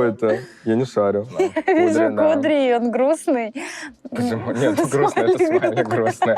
Это? Я не шарю. Вижу кудри, он грустный. Почему? Нет, грустный, это смайлик грустный.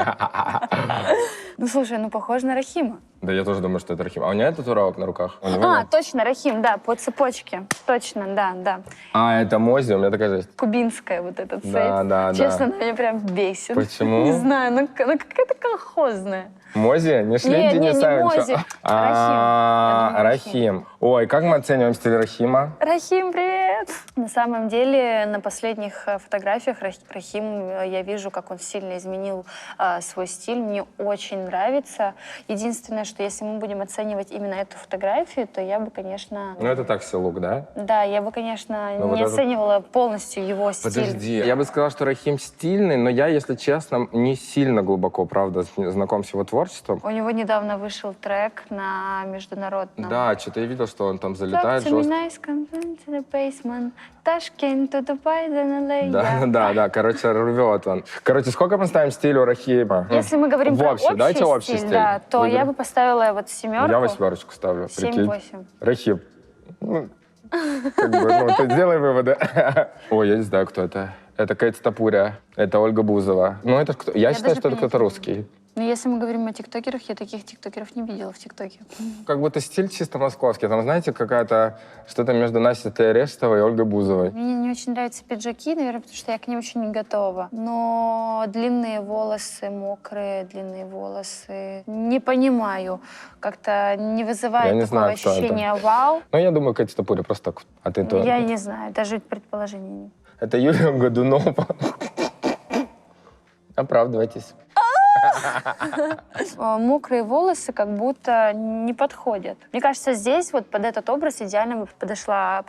Ну, слушай, ну, похож на Рахима. Да я тоже думаю, что это Рахим. А у него нет татуировок на руках? У него нет? Точно, Рахим, да, по цепочке. Точно, да. А, это Мози, у меня такая жесть. Кубинская вот этот Да, да, Честно, да. она меня прям бесит. Почему? Не знаю, она какая-то колхозная. Мози? Не шли Не, Денис не Савин, Мози. что? А, Рахим. Рахим. Ой, как мы оцениваем стиль Рахима? Рахим, привет! На самом деле, на последних фотографиях Рахим, я вижу, как он сильно изменил свой стиль. Мне очень нравится. Единственное, что если мы будем оценивать именно эту фотографию, то я бы, конечно... Ну, это такси-лук, да? Да, я бы, конечно, Ну, не вот оценивала полностью его стиль. Подожди, я бы сказал, что Рахим стильный, но я, если честно, не сильно глубоко, правда, знаком с его творчеством. У него недавно вышел трек на международном. Да, что-то я видел, что он там залетает Talk to me жестко. nice, come to the basement. Tashkent to Dubai, then LA. Да, короче, рвет он. Короче, сколько мы ставим стилю Рахима? Если мы говорим про общий давайте общий стиль, стиль. да, то Выберем. я бы поставила вот 7. Я 8 ставлю, прикинь. 7-8. Рахим. Ну, как бы, ну, ты делай выводы. Ой, я не знаю, кто это. Это Кейт Стапуря, это Ольга Бузова. Ну, это кто? Я считаю, даже что это кто-то понятия не русский. Но если мы говорим о тиктокерах, я таких тиктокеров не видела в ТикТоке. Как будто стиль чисто московский. Там, знаете, какая-то что-то между Настей Терестовой и Ольгой Бузовой. Мне не очень нравятся пиджаки, наверное, потому что я к ним очень не готова. Но длинные волосы, мокрые длинные волосы, не понимаю. Как-то не вызывает Я не такого знаю, кто это. ощущения вау. Ну, я думаю, Кейт Стапуря просто так. А ты то? Я не знаю, даже предположений нет. Это Юлия Годунова. Оправдывайтесь. Мокрые волосы как будто не подходят. Мне кажется, здесь вот под этот образ идеально бы подошла.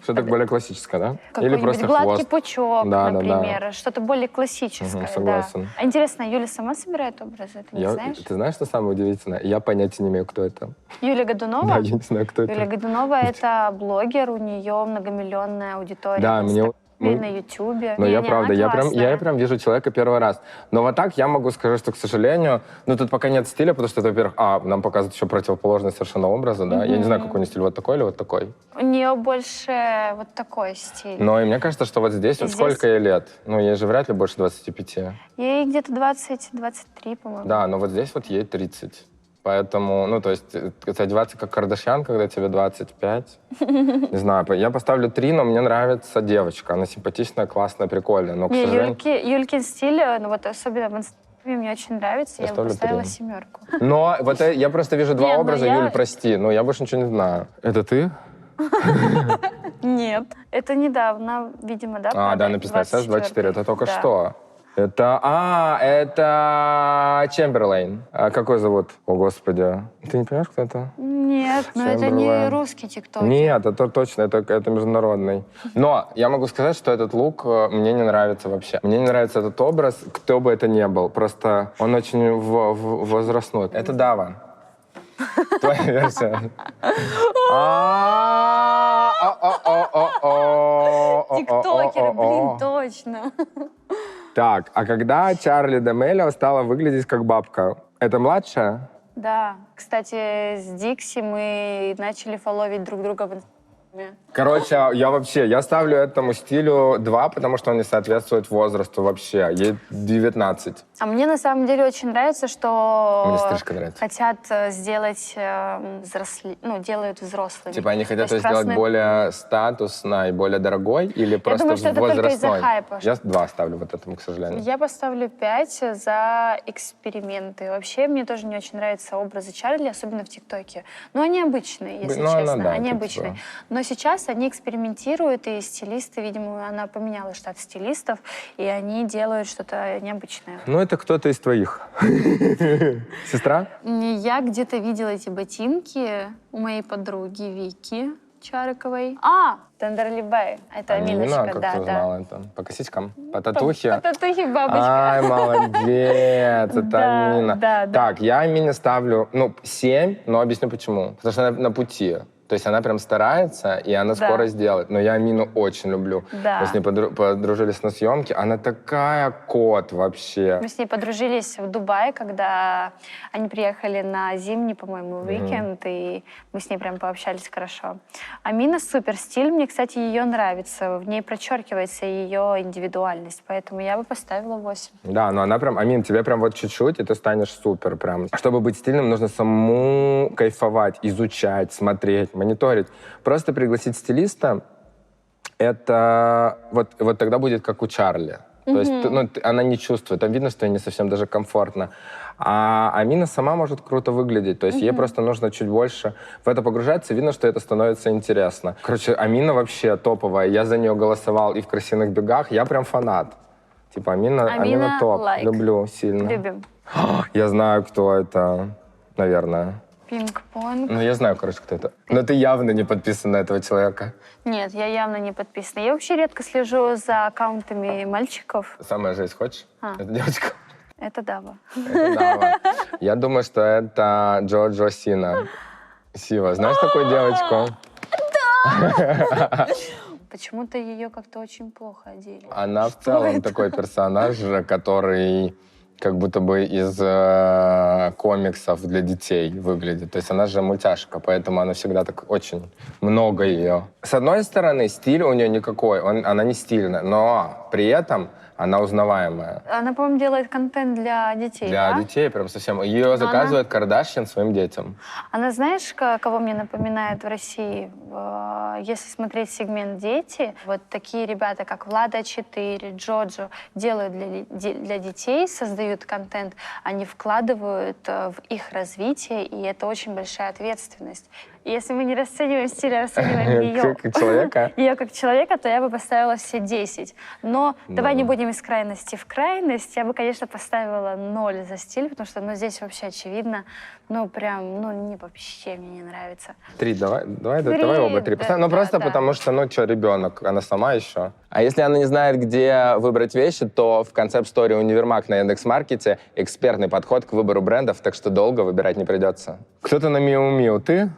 Что-то более классическое, да? Или Какой-нибудь просто гладкий хвост. пучок, Да, например. Что-то более классическое. Мгм, согласен. Да. А интересно, Юля сама собирает образы? Ты не знаешь? Ты знаешь, что самое удивительное? Я понятия не имею, кто это. Юлия Годунова? Да, я не знаю, кто Юлия это. Годунова — это блогер, у нее многомиллионная аудитория Да, в мне... Инстаграме, ну, на Ютубе. Но я Не, правда, она я классная. прям вижу человека первый раз. Но вот так я могу сказать, что, к сожалению, ну тут пока нет стиля, потому что это, во-первых, нам показывают еще противоположность совершенно образа, да. Я не знаю, какой у нее стиль, вот такой или вот такой. У нее больше вот такой стиль. Но и мне кажется, что вот здесь, И вот здесь- сколько ей лет? Ну, ей же вряд ли больше 25. Ей где-то 20-23, по-моему. Да, но вот здесь вот ей 30. Поэтому, ну, то есть, одеваться как Кардашьян, когда тебе 25, не знаю, я поставлю 3, но мне нравится девочка. Она симпатичная, классная, прикольная, но, к Не, сожалению... Юлькин стиль, ну вот особенно в Инстаграме мне очень нравится, я бы ставлю поставила 3. 7. Но вот я просто вижу два Не, ну образа, я- Юль, прости, но я больше ничего не знаю. Это ты? Нет. Это недавно, видимо, да? Да, правда? написано СС 24, это только Да. что. Это Чемберлейн. А какой зовут? О, Господи. Ты не понимаешь, кто это? Нет, но это не Чемберлен. русский ТикТок. Нет, это точно, это международный. Но я могу сказать, что этот лук мне не нравится вообще. Мне не нравится этот образ, кто бы это ни был. Просто он очень возрастной. Это Дава. Твоя версия. Тиктокеры, блин, точно. Так, а когда Чарли Дамелио стала выглядеть как бабка, это младшая? Да. Кстати, с Дикси мы начали фоловить друг друга в Инстаграме. Короче, я ставлю этому стилю 2, потому что он не соответствует возрасту вообще. Ей 19. А мне на самом деле очень нравится, что Мне стрижка нравится. хотят сделать делают взрослыми. Типа они хотят То ее есть сделать красный- более статусной, более дорогой или просто думаю, что это только возрастной? из-за хайпа. Я 2 ставлю вот этому, к сожалению. Я поставлю 5 за эксперименты. Вообще, мне тоже не очень нравятся образы Чарли, особенно в ТикТоке. Но они обычные, если Ну, она, честно. да, Они тут, обычные. да. Но сейчас они экспериментируют, и стилисты, видимо, она поменяла штат стилистов, и они делают что-то необычное. Ну, это кто-то из твоих. Сестра? Я где-то видела эти ботинки у моей подруги Вики Чариковой. Тендерлибай. Это Аминочка, как да, ты да. узнала это? По косичкам? По татухе? По татухе бабочка. Ай, молодец, это Да, Амина. да, да. Так, я Амине ставлю, 7, но объясню почему. Потому что она на пути. То То есть она прям старается, и она Да. скоро сделает. Но я Амину очень люблю. Да. Мы с ней подружились на съемке. Она такая кот вообще. Мы с ней подружились в Дубае, когда они приехали на зимний, по-моему, уикенд, и мы с ней прям пообщались хорошо. Амина супер стиль, мне, кстати, ее нравится. В ней подчеркивается ее индивидуальность, поэтому я бы поставила 8. Да, но она прям, Амин, тебе прям вот чуть-чуть, и ты станешь супер прям. Чтобы быть стильным, нужно самому кайфовать, изучать, смотреть, мониторить. Просто пригласить стилиста, это вот тогда будет как у Чарли. То есть она не чувствует, там видно, что ей не совсем даже комфортно. А Амина сама может круто выглядеть, то есть ей просто нужно чуть больше в это погружаться, видно, что это становится интересно. Короче, Амина вообще топовая, я за нее голосовал и в «Крысиных бегах», я прям фанат. Типа Амина топ, лайк. люблю сильно. Любим. Я знаю, кто это, наверное. Пинг-понг. Ну, я знаю, короче, кто это. Но ты явно не подписан на этого человека. Нет, я явно не подписана. Я вообще редко слежу за аккаунтами мальчиков. Самая жизнь хочешь? А. Это девочка. Это Дава. Это Дава. Я думаю, что это Джоджо Сина. Сива. Знаешь такую девочку? Почему-то ее как-то очень плохо одели. Она в целом такой персонаж, который как будто бы из комиксов для детей выглядит. То есть она же мультяшка, поэтому она всегда так очень много ее. С одной стороны, стиль у нее никакой, она не стильная, но при этом она узнаваемая. Она, по-моему, делает контент для детей, Для да? детей прям совсем. Ее заказывает Кардашьян своим детям. Она, знаешь, кого мне напоминает в России? Если смотреть сегмент «Дети», вот такие ребята, как Влада 4, Джоджо, делают для детей, создают контент, они вкладывают в их развитие, и это очень большая ответственность. И если мы не расцениваем стиль, а расцениваем ее Как человека. ее как человека, то я бы поставила все 10. Но давай не будем из крайности в крайность. Я бы, конечно, поставила 0 за стиль, потому что здесь вообще очевидно, прям, вообще мне не нравится. 3, давай Три, оба 3 поставим. Ну, да, просто да. потому что, ребенок, она сама еще. А если она не знает, где выбрать вещи, то в концепт-сторе «Универмаг» на Яндекс.Маркете экспертный подход к выбору брендов, так что долго выбирать не придется. Кто-то на Миу-Миу, ты?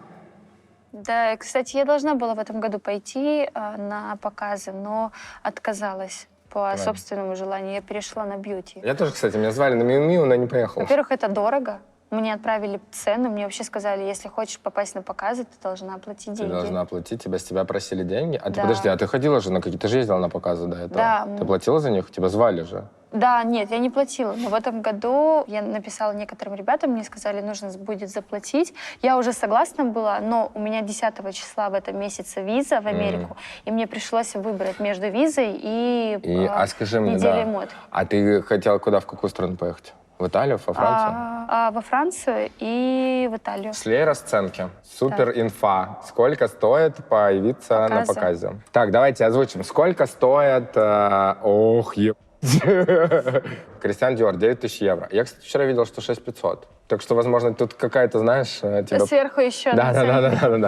Да, кстати, я должна была в этом году пойти на показы, но отказалась по собственному желанию. Я перешла на бьюти. Я тоже, кстати, меня звали на Миу-Миу, но не поехал. Во-первых, это дорого. Мне отправили цену, мне вообще сказали, если хочешь попасть на показы, ты должна оплатить деньги. Ты должна оплатить, с тебя просили деньги. А ты Да. подожди, а ты ходила же на какие-то, ты же ездила на показы до этого? Да. Ты платила за них? Тебя звали же. Да, нет, я не платила. Но в этом году я написала некоторым ребятам, мне сказали, нужно будет заплатить. Я уже согласна была, но у меня 10 числа в этом месяце виза в Америку, и мне пришлось выбрать между визой и скажи мне, неделей да. мод. А ты хотела куда, в какую страну поехать? В Италию, во Францию? Во Францию и в Италию. Шли расценки. Супер инфа. Сколько стоит появиться на показе? Так, давайте озвучим. Сколько стоит... Кристиан Диор, 9000 евро. Я, кстати, вчера видел, что 6500. Так что, возможно, тут какая-то, знаешь, типа... Сверху еще. Да.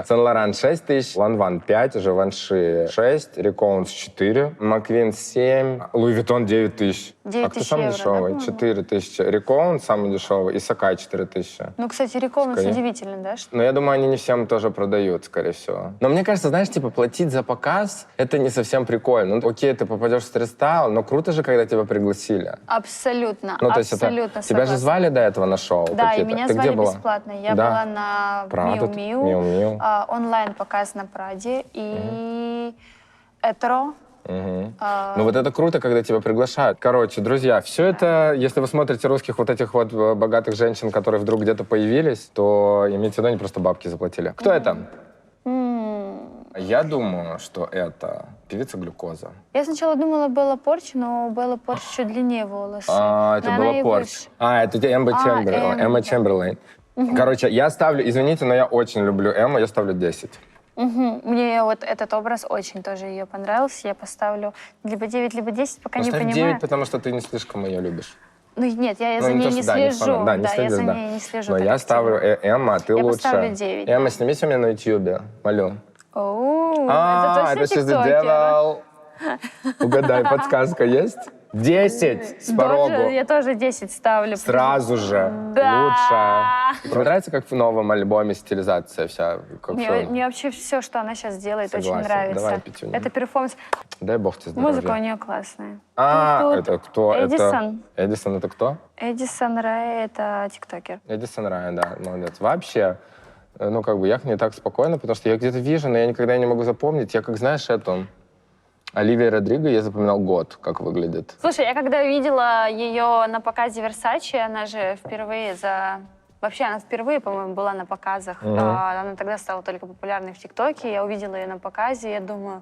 Сен-Лоран 6000, Ланван 5, Живанши 6, Рекоунс 4, Маквин 7, Луи Виттон 9000. 9 А кто тысяч самый евро, дешевый? да, 4000. Рекоун самый дешевый и Сакай 4000. Ну, кстати, Рекоунс Скорее. удивительно, да? Но я думаю, они не всем тоже продают, скорее всего. Но мне кажется, знаешь, типа платить за показ, это не совсем прикольно. Ну, окей, ты попадешь в стрит-стайл, но круто же, когда тебя пригласили. Абсолютно, Ну, то есть абсолютно тебя же согласна. звали до этого на шоу? Да, и какие-то? меня Ты звали где была? бесплатно. Я Да. была на Прада, Миу-Миу, Миу-Миу. онлайн-показ на Праде и Этеро. Ну вот это круто, когда тебя приглашают. Короче, друзья, все это, если вы смотрите русских вот этих вот богатых женщин, которые вдруг где-то появились, то имейте в виду, они просто бабки заплатили. Кто это? Я думаю, что это певица Глюкоза. Я сначала думала Белла Порч, но у Беллы Порч чуть длиннее волосы. Это Но она была и Порч. выше. Это Эмма Чемберлейн. Эмма Чемберлейн. Короче, я ставлю, извините, но я очень люблю Эмму, я ставлю 10. Мне вот этот образ очень тоже ее понравился. Я поставлю либо 9, либо 10, пока не Ставь понимаю. 9, потому что ты не слишком ее любишь. Ну нет, я за Ну, ней то, не что, да, не слежу. фанат. Да, не я следишь, за да. ней не слежу. Но так я активно. ставлю Эмма, а ты Я лучше. поставлю 9, Эмма, да. снимись у меня на Ютьюбе, молю. Это точно это she's the тиктокер? devil. Угадай, подсказка есть? 10 с порогу. Я тоже 10 ставлю. Сразу же. Да. Лучше. Мне нравится, как в новом альбоме стилизация вся. Как Мне вообще все, что она сейчас делает, очень Согласен. нравится. Давай, Петюня. Это перформанс. Дай бог тебе здоровья. Музыка у нее классная. Тут Это кто? Эдисон. Эдисон это кто? Эдисон Рэй — это тиктокер. Эдисон Райан, да, молодец. Вообще, ну, как бы я к ней так спокойно, потому что я где-то вижу, но я никогда не могу запомнить. Я, как знаешь, Оливия Родриго, я запоминал год, как выглядит. Слушай, я когда видела ее на показе Versace, она же впервые Вообще, она впервые, по-моему, была на показах. Она тогда стала только популярной в ТикТоке. Я увидела ее на показе, и я думаю,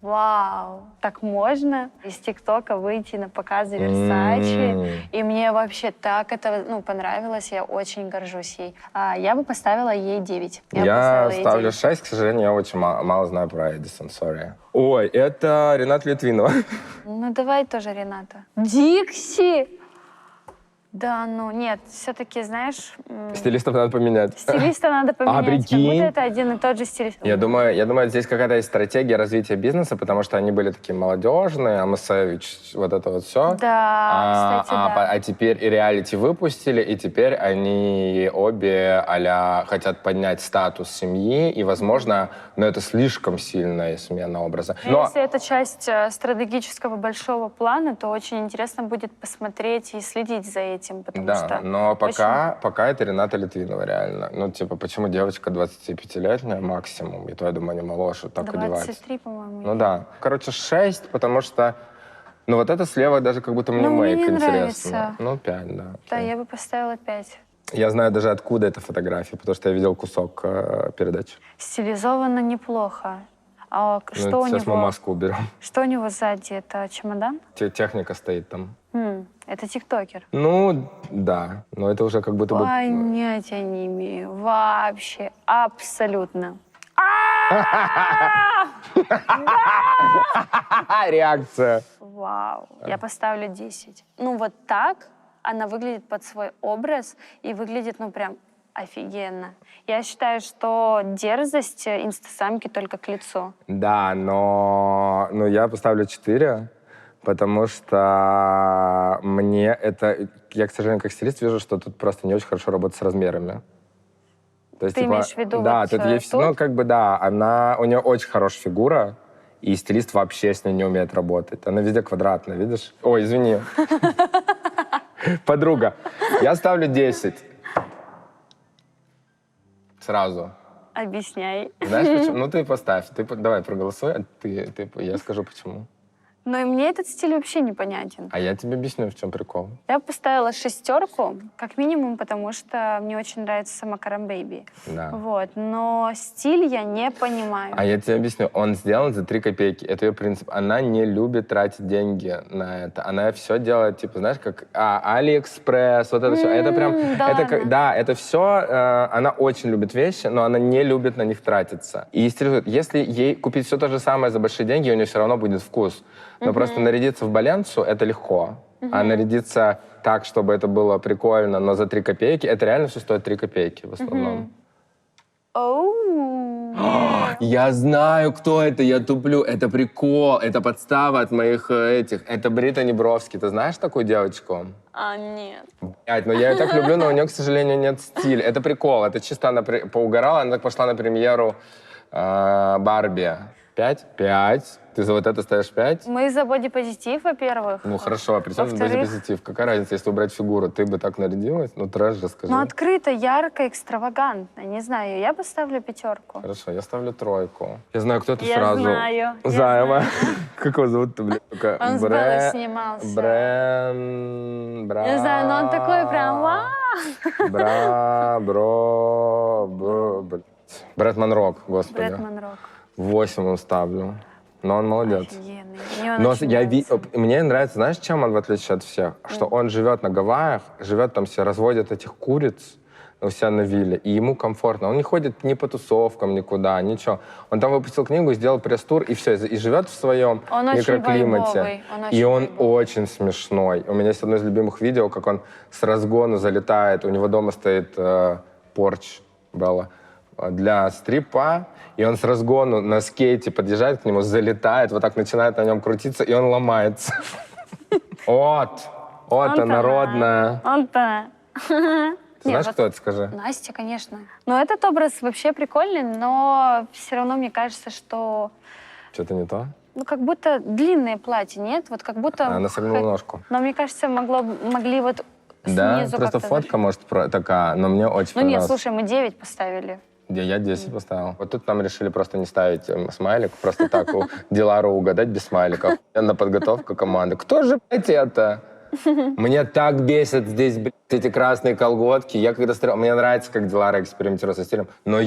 вау, так можно из ТикТока выйти на показы Versace? И мне вообще так это понравилось, я очень горжусь ей. Я бы поставила ей 9. Я ставлю 6, к сожалению, я очень мало знаю про Эдисон, сори. Ой, это Рената Литвинова. Ну, давай тоже Рената. Дикси! Да, нет, все-таки, знаешь... Стилистов надо поменять. Стилиста надо поменять. Прикинь? Как будто это один и тот же стилист. Я думаю, здесь какая-то есть стратегия развития бизнеса, потому что они были такие молодежные, Амосевич, вот это вот все. Да, кстати, да. А теперь и реалити выпустили, и теперь они обе а-ля хотят поднять статус семьи, и, возможно, это слишком сильная смена образа. Но если это часть стратегического большого плана, то очень интересно будет посмотреть и следить за этим. Потому что но пока это Рената Литвинова, реально. Почему девочка 25-летняя максимум, и то, я думаю, они моложе, так одеваются. 23, по-моему. Ну да. 6, потому что, вот это слева даже как будто мне мейк интересно. Нравится. 5, да. Да, я бы поставила 5. Я знаю даже, откуда эта фотография, потому что я видел кусок передачи. Стилизовано неплохо. А что у сейчас него? мы маску уберем. Что у него сзади? Это чемодан? Техника стоит там. Это тиктокер. Да. Но это уже как будто бы... Понятия не имею. Вообще. Абсолютно. Реакция. Вау. Я поставлю 10. Вот так она выглядит под свой образ и выглядит, прям офигенно. Я считаю, что дерзость инстасамки только к лицу. Да, но я поставлю 4, потому что мне это... Я, к сожалению, как стилист вижу, что тут просто не очень хорошо работать с размерами. То есть, Ты имеешь в виду да, тут есть... тут? У нее очень хорошая фигура, и стилист вообще с ней не умеет работать. Она везде квадратная, видишь? Ой, извини. Подруга. Я ставлю 10. Сразу. Объясняй. Знаешь почему? Ты поставь. Давай проголосуй, я скажу почему. Но и мне этот стиль вообще непонятен. А я тебе объясню, в чем прикол. Я поставила 6, как минимум, потому что мне очень нравится сама Карен Бэйби. Да. Но стиль я не понимаю. А я тебе объясню. Он сделан за 3 копейки. Это ее принцип. Она не любит тратить деньги на это. Она все делает, знаешь, как Алиэкспресс, вот это все. Это прям... это все... Она очень любит вещи, но она не любит на них тратиться. И если ей купить все то же самое за большие деньги, у нее все равно будет вкус. Но просто нарядиться в Баленсу — это легко. А нарядиться так, чтобы это было прикольно, но за 3 копейки, это реально все стоит 3 копейки в основном. Я знаю, кто это, я туплю. Это прикол, это подстава от моих этих. Это Британи Бровски. Ты знаешь такую девочку? Нет. Но я ее так люблю, но у нее, к сожалению, нет стиля. Это прикол, это чисто она поугарала, она так пошла на премьеру Барби. 5? 5. Ты за вот это ставишь 5? Мы за бодипозитив, во-первых. Хорошо, а при чем бодипозитив? Какая разница, если убрать фигуру? Ты бы так нарядилась? Трэш же скажи. Открыто, ярко, экстравагантно. Не знаю, я поставлю 5. Хорошо, я ставлю 3. Я знаю, кто это сразу. Я знаю. Займа. Как его зовут-то, блин? Он с Беллой снимался. Не знаю, но он такой прям Брэд Монрок, господи. Брэд Монрок. 8 он ставлю. Но он молодец. Офигенный. Мне нравится, знаешь, чем он в отличие от всех? Что он живет на Гавайях, живет там, все разводят этих куриц у себя на вилле, и ему комфортно. Он не ходит ни по тусовкам, никуда, ничего. Он там выпустил книгу, сделал пресс-тур, и все, и живет в своем микроклимате. И он очень смешной. У меня есть одно из любимых видео, как он с разгона залетает, у него дома стоит порч Белла для стрипа, и он с разгону на скейте подъезжает к нему, залетает, вот так начинает на нем крутиться, и он ломается. Вот, Он-то, народная. Он-то. Ты знаешь, кто это, скажи? Настя, конечно. Но этот образ вообще прикольный, но все равно мне кажется, что Что-то не то? ну как будто длинное платье, нет? Вот как будто... Она согнула ножку. Но мне кажется, могли вот Да, снизу просто как-то фотка, может, такая, но мне очень Ну нет, понравилось. слушай, мы 9 поставили. Я 10 поставил. Вот тут нам решили просто не ставить смайлик, просто так у Дилару угадать без смайликов. На подготовку команды. Кто же, блядь, это? Мне так бесит здесь, блядь, эти красные колготки. Я когда смотрел, мне нравится, как Дилара экспериментирует со стилем, но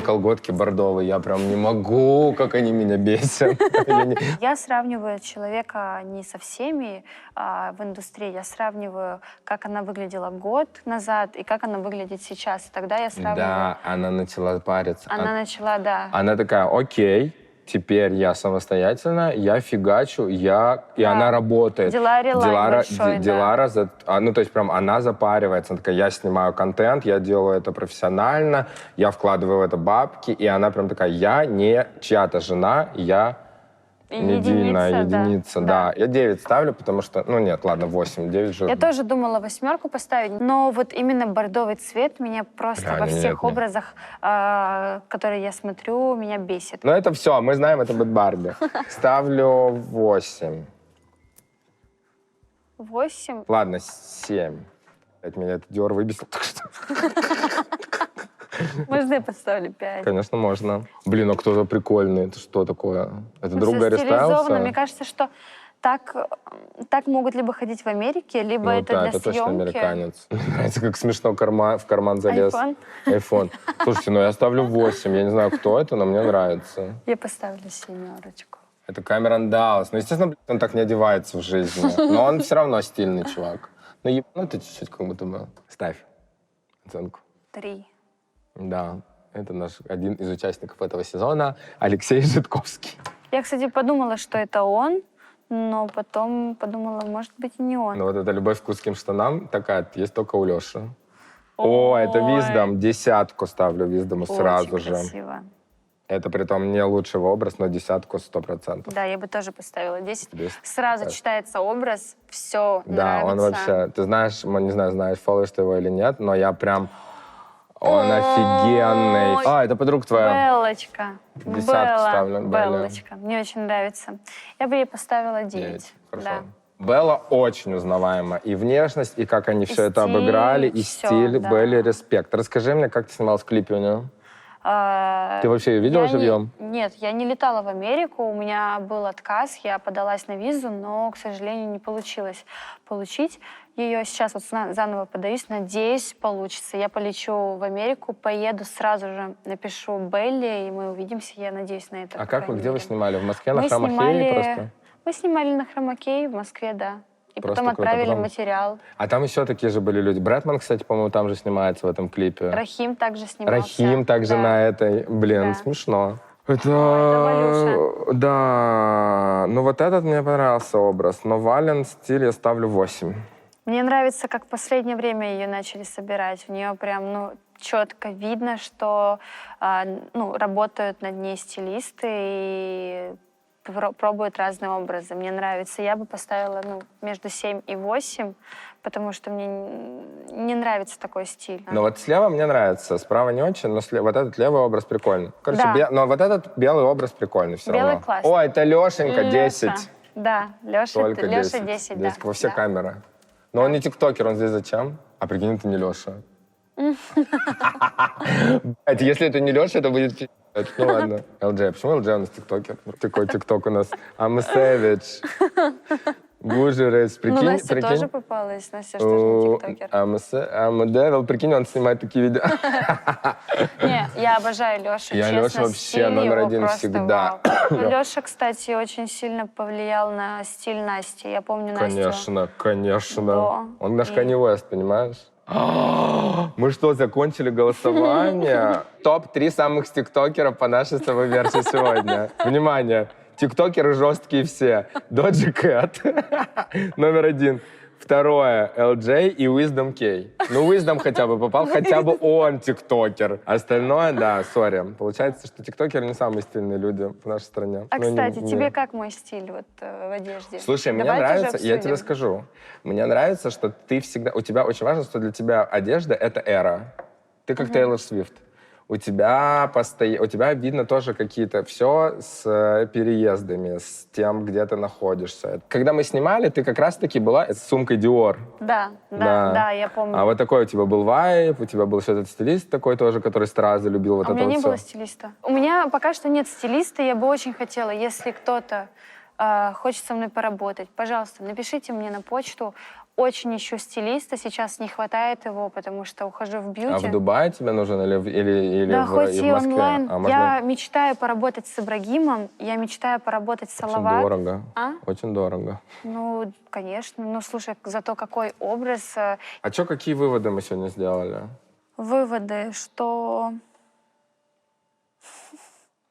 колготки бордовые, я прям не могу, как они меня бесят. Я сравниваю человека не со всеми в индустрии, я сравниваю, как она выглядела год назад и как она выглядит сейчас. И тогда я сравниваю... Да, она начала париться. Она начала, да. Она такая, окей, теперь я самостоятельно, я фигачу, и она работает. Диларе лайн большой, да. Дилара, ну, то есть прям она запаривается. Она такая, я снимаю контент, я делаю это профессионально, я вкладываю в это бабки, и она прям такая, я не чья-то жена, я медийная единица. Да. Я 9 ставлю, потому что, ну нет, ладно, 8, 9 же. Я тоже думала 8 поставить, но вот именно бордовый цвет меня просто во всех образах, которые я смотрю, меня бесит. Ну это все, мы знаем, это будет Барби. Ставлю 8. 8? Ладно, 7. Опять меня этот Диор выбесил, так что... Можно я поставлю 5? Конечно, можно. Блин, а кто-то прикольный. Это что такое? Это друг Гарри Стилизованно. Стайлса? Мне кажется, что так могут либо ходить в Америке, либо Ну, это да, для это точно съемки. американец. Мне нравится, как смешно в карман залез. Айфон? Слушайте, ну я ставлю 8. Я не знаю, кто это, но мне нравится. Я поставлю 7. Это Камерон Даллас. Ну, естественно, блин, он так не одевается в жизни. Но он все равно стильный чувак. Ну, ебанутый чуть-чуть как будто бы. Ставь оценку. 3. Да, это наш один из участников этого сезона, Алексей Житковский. Я, кстати, подумала, что это он, но потом подумала, может быть, и не он. Ну вот эта любовь к узким штанам такая есть только у Леши. О, это Виздом. 10 ставлю Виздому сразу Очень же. красиво. Это притом не лучший образ, но 10 100%. Да, я бы тоже поставила 10. 10. Сразу Да. читается образ, все Да, нравится. он вообще... Ты знаешь, не знаю, знаешь, фолловишь ты его или нет, но я прям... Он офигенный. А, это подруга твоя. Беллочка. 10 Белла. ставлю. Беллочка. Мне очень нравится. Я бы ей поставила 9. Хорошо. Да. Белла очень узнаваема. И внешность, и как они все это стиль, обыграли, и всё, стиль. да. Белли респект. Расскажи мне, как ты снималась в клипе у нее? Ты вообще ее видела Я живьем? Нет, я не летала в Америку, у меня был отказ, я подалась на визу, но, к сожалению, не получилось получить ее. Сейчас вот заново подаюсь, надеюсь, получится. Я полечу в Америку, поеду, сразу же напишу Белли, и мы увидимся, я надеюсь на это. А как где вы снимали? В Москве на Мы Хромакее просто? Мы снимали на Хромакее в Москве, да. И Просто потом круто, отправили потом- материал. А там еще такие же были люди. Брэдман, кстати, по-моему, там же снимается в этом клипе. Рахим также снимался. Рахим также да. на этой. Блин, Да. смешно. это Валюша. Да. Ну вот этот мне понравился образ. Но Вален стиль я ставлю 8. Мне нравится, как в последнее время ее начали собирать. У нее прям, четко видно, что работают над ней стилисты и пробуют разные образы. Мне нравится. Я бы поставила между 7 и 8, потому что мне не нравится такой стиль. Но вот слева мне нравится, справа не очень, но вот этот левый образ прикольный. Короче, Да. но вот этот белый образ прикольный все Белый равно. классный. О, это Лешенька, Лёша. 10. Да, Леша Только 10, 10. да. Во все да. камеры. Но он не тиктокер, он здесь зачем? А прикинь, это не Леша. Блядь, если это не Леша, это будет пи***. Ну ладно. LJ, почему LJ у нас тиктокер? Такой тикток у нас. I'm a savage. Гужерец, прикинь. Настя тоже попалась. Настя что же не тиктокер. I'm a devil, прикинь, он снимает такие видео. Не, я обожаю Лешу, Я честно. Леша вообще стиль номер его один просто всегда. вау. Леша, кстати, очень сильно повлиял на стиль Насти. Я помню Настю. Конечно. Да. Он наш И- Канье Уэст, понимаешь? Мы что, закончили голосование? Топ-3 самых тиктокеров по нашей с тобой версии сегодня. Внимание! Тиктокеры жесткие все. Доджи Кэт. Номер 1. Второе, LJ и Wisdom K. Ну, Wisdom хотя бы попал, хотя бы он тиктокер. Остальное, да, сори. Получается, что тиктокеры не самые стильные люди в нашей стране. А, Ну, не- кстати, не- тебе как мой стиль вот в одежде? Слушай, мне Давай тоже нравится, я тебе обсудим. скажу, мне нравится, что ты всегда, у тебя очень важно, что для тебя одежда — это эра. Ты как Тейлор Свифт. У тебя видно тоже какие-то все с переездами, с тем, где ты находишься. Когда мы снимали, ты как раз-таки была с сумкой Dior. Да, я помню. А вот такой у тебя был вайб, у тебя был еще этот стилист такой тоже, который сразу любил вот У это меня вот не всё. было стилиста. У меня пока что нет стилиста, я бы очень хотела, если кто-то хочет со мной поработать, пожалуйста, напишите мне на почту. Очень ищу стилиста, сейчас не хватает его, потому что ухожу в бьюти. А в Дубае тебе нужен или Да, в, хоть и в и Москве? онлайн. А можно- Я мечтаю поработать с Ибрагимом, я мечтаю поработать с Очень Салават. дорого. А? Очень дорого. Ну, конечно. Ну, слушай, зато какой образ. А что, какие выводы мы сегодня сделали? Выводы, что...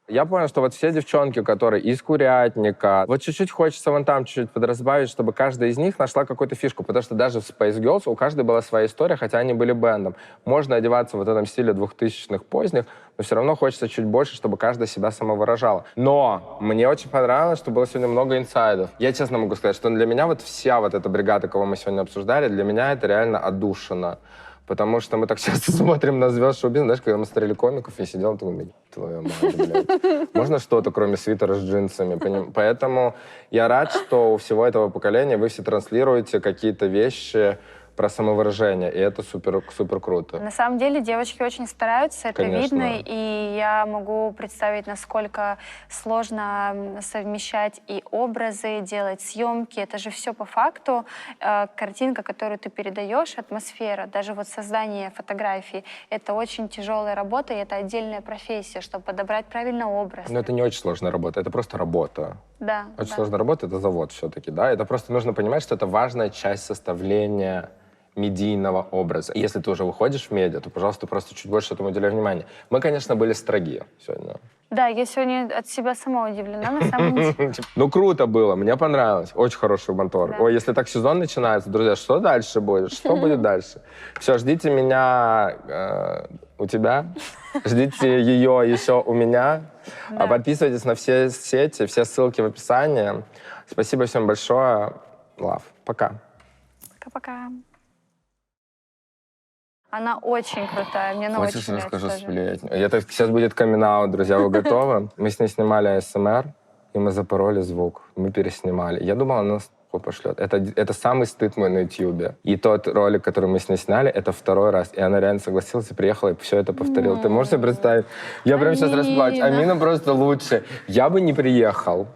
Я понял, что вот все девчонки, которые из Курятника, вот чуть-чуть хочется вон там чуть-чуть подразбавить, чтобы каждая из них нашла какую-то фишку, потому что даже в Space Girls у каждой была своя история, хотя они были бэндом. Можно одеваться в вот этом стиле 2000-х поздних, но все равно хочется чуть больше, чтобы каждая себя самовыражала. Но мне очень понравилось, что было сегодня много инсайдов. Я честно могу сказать, что для меня вот вся вот эта бригада, кого мы сегодня обсуждали, для меня это реально отдушина. Потому что мы так часто смотрим на звезд шоу-бизнеса, знаешь, когда мы смотрели комиков, я сидел, думаю, твою мать, блядь. Можно что-то, кроме свитера с джинсами? Поэтому я рад, что у всего этого поколения вы все транслируете какие-то вещи про самовыражение, и это супер, супер круто. На самом деле девочки очень стараются, это Конечно. видно, и я могу представить, насколько сложно совмещать и образы, делать съемки. Это же все по факту картинка, которую ты передаешь, атмосфера, даже вот создание фотографии. Это очень тяжелая работа, и это отдельная профессия, чтобы подобрать правильно образ. Но это не очень сложная работа, это просто работа. Да. Очень да. сложная работа — это завод все-таки, да? Это просто нужно понимать, что это важная часть составления медийного образа. И если ты уже выходишь в медиа, то, пожалуйста, просто чуть больше этому уделяй внимание. Мы, конечно, были строги сегодня. Да, я сегодня от себя сама удивлена, на самом деле. Ну, круто было, мне понравилось. Очень хороший мотор. Да. Ой, если так сезон начинается, друзья, что дальше будет? Что будет дальше? Все, ждите меня у тебя, ждите ее еще у меня. Да. Подписывайтесь на все сети, все ссылки в описании. Спасибо всем большое. Лав. Пока. Пока-пока. Она очень крутая, мне она Хочешь, очень нравится расскажу тоже. сплетню? Сейчас будет камин-аут, друзья, вы готовы? Мы с ней снимали АСМР, и мы запороли звук. Мы переснимали. Я думал, она нас пошлет. Это самый стыд мой на Ютьюбе. И тот ролик, который мы с ней сняли, это второй раз. И она реально согласилась и приехала, и все это повторила. Ты можешь себе представить? Я прямо сейчас расплачусь. Амина просто лучше. Я бы не приехал.